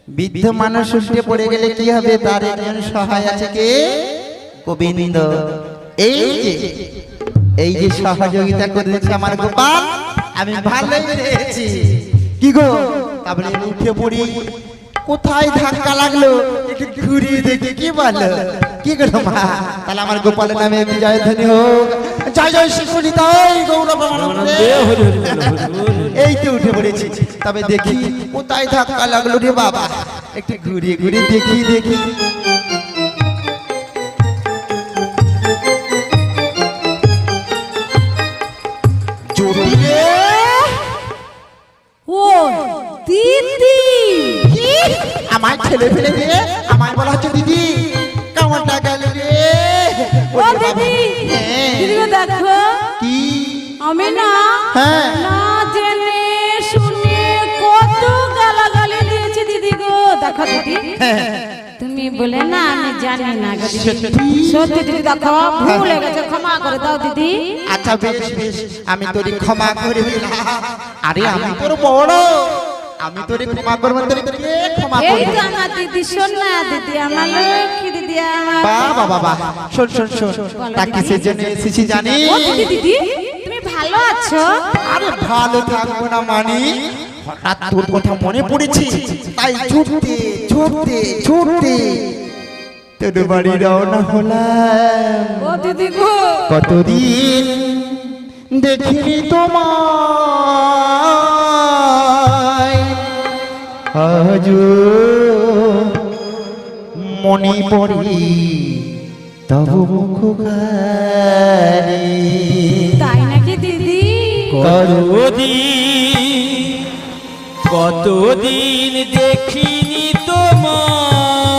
বৃদ্ধ মানুষ উল্টে পড়ে গেলে কি হবে? তার একজন সহায় আছে, কে? গোবিন্দ। এই যে সহযোগিতা করেছে আমার গোপাল, আমি ভালোই পেয়েছি। কি গো, তারপরে উঠে পড়ি, কোথায় ধাক্কা লাগলো একটু ঘুরিয়ে দেখি, কি বলো? কি করো মা? তাহলে আমার গোপালের নামে বিজয় ধ্বনি হোক, জয় জয় শিশুলিতা, এই তো উঠে পড়েছি। তবে দেখি কোথায় ধাক্কা লাগলো রে বাবা, একটু ঘুরিয়ে ঘুরিয়ে দেখি দেখি। ও দিদি, আমার ছেলে ফেলে দিয়ে আমায় বলা হচ্ছে দিদি, কেমনটা গেল রে? ও দিদি, দিদি গো দেখো, কি আমি না হ্যাঁ না জেনে শুনে কত গালাগালি দিয়েছি দিদি গো। দেখো দিদি, তুমি বলে না আমি জানি না গো দিদি, সত্যি দিদি দেখো, ভুল হয়ে গেছে, ক্ষমা করে দাও দিদি। আচ্ছা বেশ বেশ, আমি তোরে ক্ষমা করে দিলাম। আরে আমি তোর বড়, আমি তোরে ক্ষমা করব, তোরে কে ক্ষমা এই করবে? তো আমার দিদি, শোন না দিদি, আমার লক্ষ্মী দিদি, আমার বাবা বাবা, শোন শোন শোন, তা কিসের জন্য এসেছি জানি? ও দিদি, দিদি তুমি ভালো আছো? আরে ভালো থাকবো না মানে, হঠাৎ তোর কথা মনে পড়েছে, তাই ছুটতে ছুটতে ছুটতে তোর বাড়ি রওনা হলাম। ও দিদি গো, কতদিন দেখিনি তোমায়, আজ মনে পড়ি তব মুখখানি। তাই নাকি দিদি? কতদিন দেখিনি তোমায়,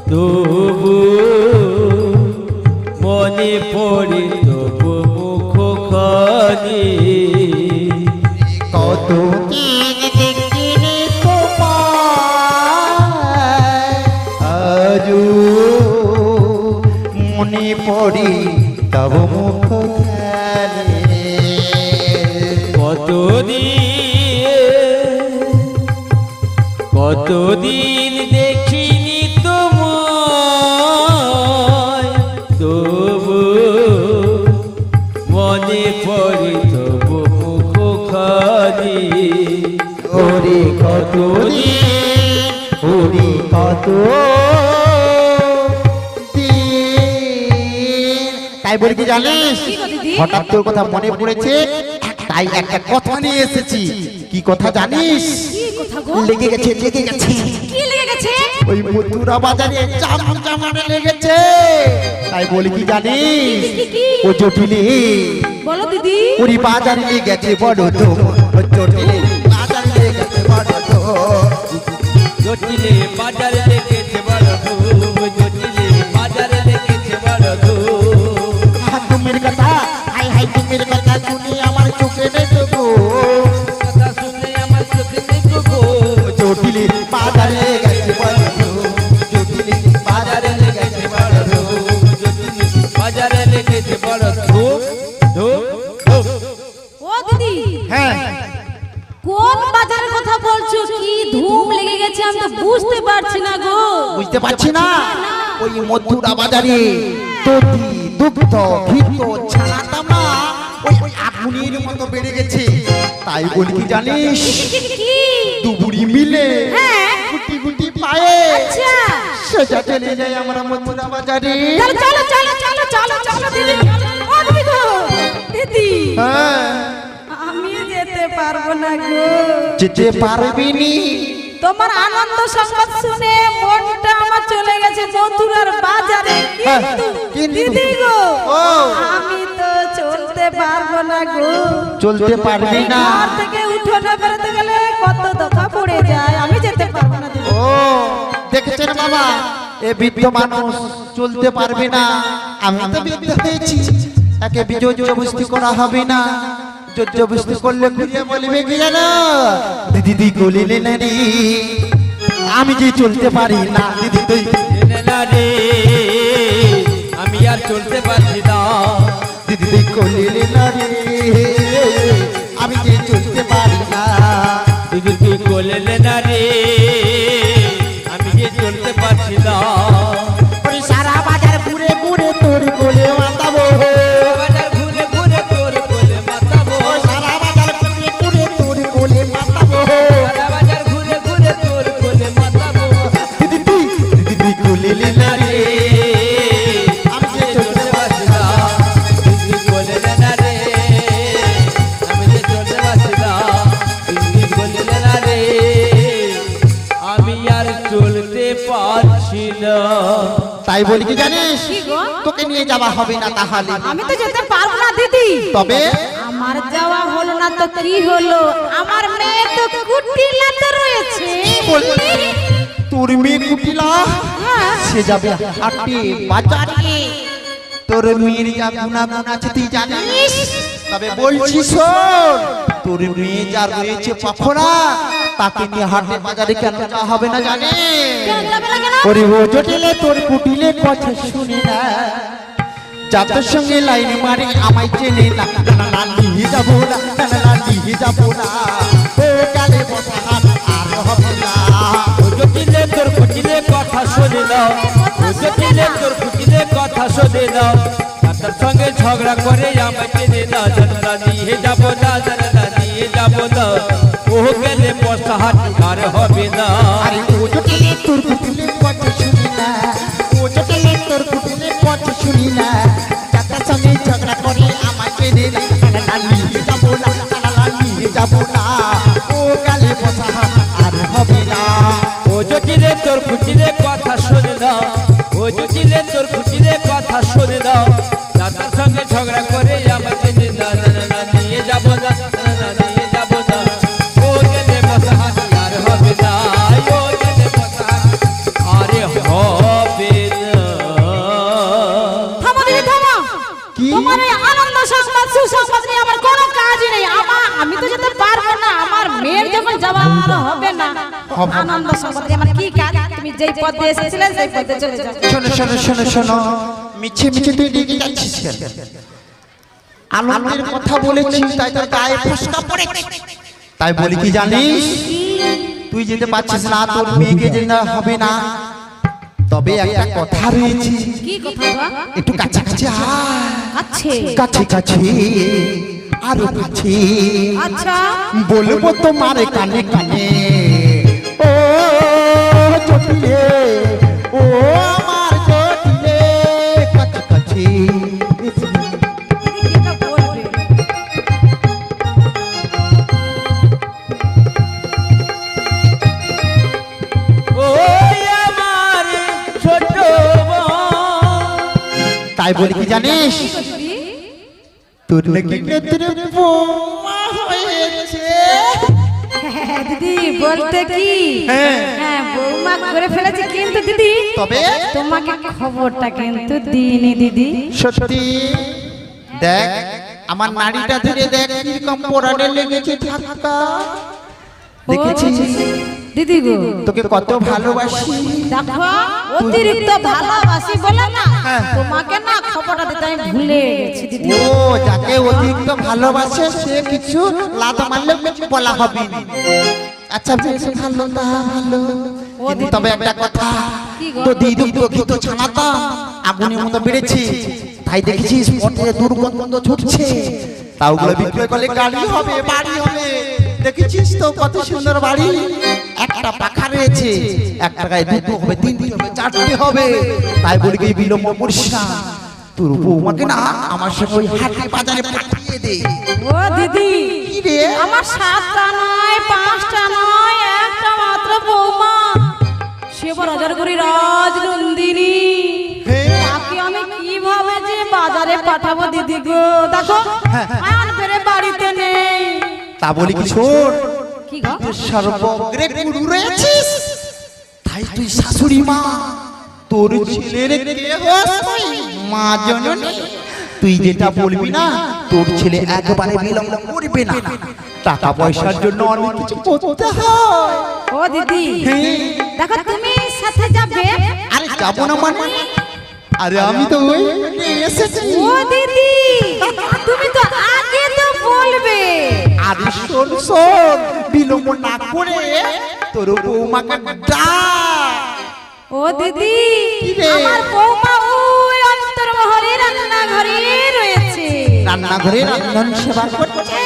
তবু মনে পড়ে তবু মুখখানি। কতদিন দেখিনি তোমায়, আজ মনে পড়ি তব মুখখানি। কতদিন দেখিনি তোমায়, তবু মনে পড়ে তবু মুখখানি। ওরে কতদিন, ওরে কত দিন। তাই বলি কি জানিস, কি গো দিদি? হঠাৎ তোর কথা মনে পড়েছে, তাই একটা কথা নিয়ে এসেছি। কি কথা জানিস? কি কথা গো? লেগে গেছে লেগে গেছে, কি লেগে গেছে? ওই মথুরা বাজারে চামচামারে লেগেছে। তাই বলি কি জানিস, কি? ও জটিলি, বলো দিদি। ওরি বাজারে লেগেছে বড় তো, ও জটিলি বাজারে লেগেছে বড় তো। জটিলে বাজারে লেগেছে বড় ধুম, জটিলে বাজারে লেগেছে বড় ধুম। তুমির কথা, হাই হাই তুমির কথা শুনি আমার চোখে নেই গো, কথা শুনে আমার চোখে নেই গো। জটিলি বাজারে লেগেছে বড় তো, জটিলি বাজারে লেগেছে বড় তো। জটিলে বাজারে লেগেছে বড় ধুম ধুম ধুম। ও দিদি, হ্যাঁ কোন বাজারের কথা বলছো? কি ধুম লেগে গেছে আমি তো বুঝতে পারছি না গো। বুঝতে পারছি না, ওই মথুরা বাজারে দধি দুগ্ধ ঘিত ছানা তামা ওই আগুনের মতো বেড়ে গেছে। তাই বলি কি জানিস, কি? দুবুড়ি মিলে হ্যাঁ। গুটি গুটি পায়ে আচ্ছা, সোজা চলে যাই আমরা মথুরা বাজারে। চলো চলো চলো চলো চলো চলো দিদি, ও দিদি গো, দিদি হ্যাঁ, আমি যেতে পারবো না গো। যেতে পারবি নি? তোমার আনন্দ সংবাদ শুনে মনটা আমার চলে গেছে মথুরার বাজারে, কিন্তু দিদি গো ও। আমি তো চলতে পারবো না গো। চলতে পারবি না? ঘর থেকে উঠোনে বেরোতে গেলে কত দফা পড়ে যায়, আমি যেতে পারবো না দিদি। ও দেখেছেন বাবা, এ বৃদ্ধ মানুষ চলতে পারবে না। আমি তো বৃদ্ধ হয়েছি, একে জবরদস্তি করা হবে না। জবরদস্তি করলে ঘুরিয়ে বলবে কি জানো, দিদি গলিলে না রে, আমি যে চলতে পারি না। দিদি তুই জেনে না রে, আমি আর চলতে পারছি না। দিদি তুই গলিলে না রে, আমি যে চলতে পারি না। দিদি তাই বলি কি জানিস, কি গো? তোকে নিয়ে যাওয়া হবে না তাহলে। আমি তো যেতে পারবো না দিদি। তবে আমার যাওয়া হলো না তো কি হলো, আমার মেয়ে তো কুটিলাতে রয়েছে। বললি তোর মেয়ে কুটিলা, হ্যাঁ। সে যাবে হাটে বাজারে, তোর মেয়ের যা গুণাগুণ আছে তুই জানিস। তবে বলছি শোন, তোর মেয়ে যা রয়েছে পাখরা, তাকে নিয়ে হাটে বাজারে কেন যাওয়া হবে না জানিস? কেন যাবে না কেন? ওরে ও জটিলে তোর কুটিলে কথা শুনি না, যাদের সঙ্গে লাইন মারে আমায় চেনে না, না না নিয়ে যাবো না, না না নিয়ে যাবো না, ও কালে বসা হাট আর হবে না। ও জটিলে তোর কুটিলে কথা শুনে দাও, ও জটিলে তোর কুটিলে কথা শুনে দাও, তার সঙ্গে ঝগড়া করে আমায় চেনে না, জানা নিয়ে যাবো না, জানা নিয়ে যাবো না, ও গেলে বসা হাট আর হবে না। আরে ও জটিলে তোর কুটিলে কথা শুনি না, ও জটিলে তোর কুটিলে কথা শুনি না, যাদের সঙ্গে ঝগড়া করে আমায় চেনে না, না না নিয়ে যাবো না, না না নিয়ে যাবো না, ও কালে বসা হাট আর হবে না। ও জটিলে তোর কুটিলে কথা শুনে দাও, ও জটিলে তোর কুটিলে কথা শুনে দাও, তার সঙ্গে ঝগড়া করে আমায় চেনে না, জানা নিয়ে যাবো না, জানা নিয়ে যাবো না, ও গেলে বসা হাট আর হবে না, ও গেলে বসা হাট আরে হবে না। থামো দিদি থামো। কি? তোমার এই আনন্দ সংবাদ সুসংবাদ নিয়ে আমার কোনো কাজই নেই। আমি তো যেতে পারবো না, আমার মেয়ের যখন যাওয়া হবে না। আনন্দ সংবাদ নিয়ে আমার কি কাজ? তুমি যেই পথে এসেছিলে সেই পথে চলে যাও। শোনো শোনো শোনো শোনো, মিছে মিছে তুই রেগে যাচ্ছিস কেন? আনন্দের কথা বলেছিস তাই তোর গায়ে ফসকা পড়েছে। তাই বলি কি জানিস, তুই যেতে পারছিস না, তোর মেয়েকে যেতে হবে না, তবে একটা কথা রয়েছে, কি কথা গো? একটু কাছাকাছি আয়, আছে। কাছে কাছে আরো কাছে, আচ্ছা। বলবো তোমার কানে কানে, ও জটিলে, ও আমার জটিলে, কাছে কাছে। দিদি কিটা বলবে? ও আমার ছোট বোন, তাই বলি কি জানিস, দিদি তোর নাকি নেত্রে বোমা হয়েছে। হ্যাঁ, দিদি বলতে কি, হ্যাঁ। হ্যাঁ বৌমা করে ফেলেছি, কিন্তু দিদি তবে তোমাকে খবরটা কিন্তু দিইনি দিদি। সত্যি দেখ, আমার নাড়িটা ধরে দেখ কিরকম পোড়ানে লেগেছে ধাক্কা, দেখেছিস? দিদি গো তোকে কত ভালোবাসি। দেখো, অতিরিক্ত ভালোবাসি বলে না হ্যাঁ। তোমাকে না খবরটা দিতে আমি ভুলে গেছি দিদি। ও যাকে অতিরিক্ত ভালোবাসে সে কিছু লাত মারলে কিছু বলা হবে না। আচ্ছা বেশ ভালো, তা ভালো, কিন্তু তবে একটা কথা, কি গো? তো দিদি তোকে তো ছানাতা আগুনের মতো বেড়েছে, তাই দেখেছিস পথে দুর্গন্ধ ছুটছে, তা ওগুলো বিক্রয় করলে গাড়ি হবে, বাড়ি হবে। দেখেছিস তো কত সুন্দর বাড়ি, একটা পাখা রয়েছে, এক টাকায় দুটো হবে, তিনটে হবে, চারটে হবে। তাই বলি কি বিলম্ব করিস না, তোর বৌমাকে না আমার সঙ্গে ওই হাটে বাজারে পাঠিয়ে দে। ও দিদি, কি রে? আমার 7টা নয় 5টা নয়, একটা মাত্র বৌমা, সে বাজার করি রাজনন্দিনী। হ্যাঁ। তাকে আমি কিভাবে যে বাজারে পাঠাবো দিদি গো? দেখো আয়ান ফেরে বাড়িতে নেই। তা বলি কি শোন, কি গো? তুই সর্বগ্রে গুরু রয়েছিস, তাই তুই শাশুড়ি মা, তোর ছেলের কে হস তুই? মা জননী। তুই যেটা বলবি না, তোর ছেলে একবারে বিলম্ব করবে না, টাকা পয়সার জন্য অনেক কিছু করতে হয়। ও দিদি, হ্যাঁ। দেখো তুমি সাথে যাবে। আরে যাবো না মানে, আরে আমি তো ওই এসেছি। ও দিদি, তুমি তো আগে তো বলবে। আরে শোন শোন, বিলম্ব না করে তোর বৌমাকে ডাক। ও দিদি, কি রে? আমার বৌমা ওই অন্তর্মহলে রান্নাঘরে রয়েছে। রান্নাঘরে রান্ধন সেবা করছে।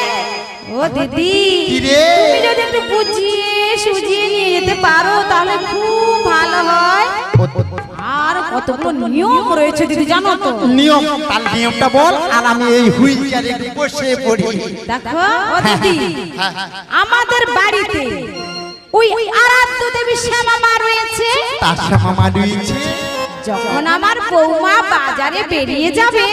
ও দিদি, কি রে? তুমি যদি একটু বুঝিয়ে সুঝিয়ে নিয়ে যেতে পারো তাহলে খুব ভালো হয়। আর কতগুলো নিয়ম রয়েছে দিদি জানো তো? নিয়ম, তার নিয়মটা বল, আর আমি এই হুইল চেয়ারে বসে পড়ি। দেখো ও দিদি, আমাদের বাড়িতে ওই আরাধ্য দেবী শ্যামা মা রয়েছে। তার শ্যামা মা রয়েছে, যখন আমার বৌমা বাজারে বেরিয়ে যাবে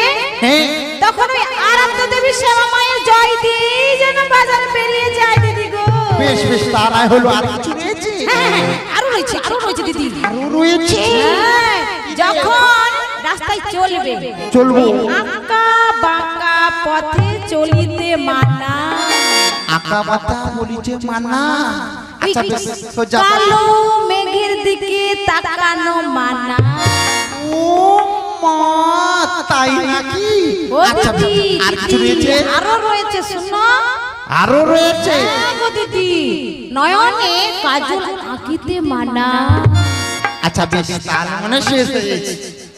হ্যাঁ তখন ওই আরাধ্য দেবী শ্যামা মায়ের জয় দিয়ে যেন বাজারে বেরিয়ে যায় দিদি গো। বেশ বেশ তারাই হলো আর কিছু রয়েছে হ্যাঁ, আরো রয়েছে দিদি। আরো রয়েছে হ্যাঁ, যখন রাস্তায় চলবে চলবো আঁকা বাঁকা পথে চলিতে মানা, আঁকা বাতা বলিছে মানা। ওই আচ্ছা বেশ সোজা কালো মেঘের দিকে তাকানো মানা। ও মা তাই নাকি? ও আচ্ছা দিদি, আর কিছু রয়েছে আরো রয়েছে শুনো। আরো রয়েছে হ্যাঁ গো দিদি, নয়নে কাজল আঁকিতে মানা। আচ্ছা বেশ তার মানে শেষ হয়েছে